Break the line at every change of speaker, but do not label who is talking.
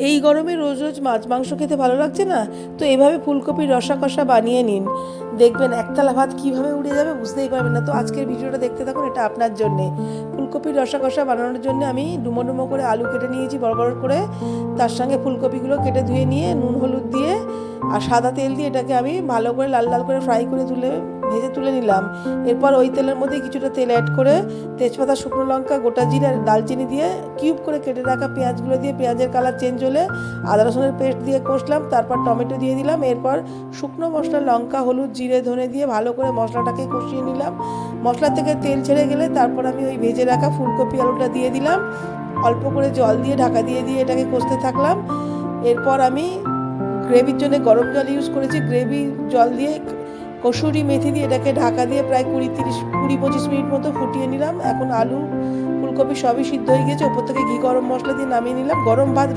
এই গরমে রোজ রোজ মাছ মাংস খেতে ভালো লাগছে না, তো এভাবে ফুলকপির রসা কষা বানিয়ে নিন, দেখবেন একতলা ভাত কীভাবে উড়ে যাবে বুঝতেই পারবেন না। তো আজকের ভিডিওটা দেখতে থাকুন, এটা আপনার জন্যে। ফুলকপির রসা কষা বানানোর জন্য আমি ডুমো ডুমো করে আলু কেটে নিয়েছি বড় বড় করে, তার সঙ্গে ফুলকপিগুলো কেটে ধুয়ে নিয়ে নুন হলুদ দিয়ে আর সাদা তেল দিয়ে এটাকে আমি ভালো করে লাল লাল করে ফ্রাই করে ভেজে তুলে নিলাম। এরপর ওই তেলের মধ্যে কিছুটা তেল অ্যাড করে তেজপাতা, শুকনো লঙ্কা, গোটা জিরে আর দালচিনি দিয়ে কিউব করে কেটে রাখা পেঁয়াজগুলো দিয়ে পেঁয়াজের কালার চেঞ্জ হলে আদা রসুনের পেস্ট দিয়ে কষলাম, তারপর টমেটো দিয়ে দিলাম। এরপর শুকনো মশলা, লঙ্কা, হলুদ, জিরে, ধনে দিয়ে ভালো করে মশলাটাকে কষিয়ে নিলাম। মশলা থেকে তেল ছেড়ে গেলে তারপর আমি ওই ভেজে রাখা ফুলকপি আলুটা দিয়ে দিলাম, অল্প করে জল দিয়ে ঢাকা দিয়ে এটাকে কষতে থাকলাম। এরপর আমি গ্রেভির জন্য গরম জল ইউজ করেছি, গ্রেভি জল দিয়ে কসুরি মেথি দিয়ে এটাকে ঢাকা দিয়ে প্রায় 20-25 মিনিট মতো ফুটিয়ে নিলাম। এখন আলু ফুলকপি সবই সিদ্ধ হয়ে গেছে, ওপর থেকে ঘি গরম মশলা দিয়ে নামিয়ে নিলাম। গরম ভাত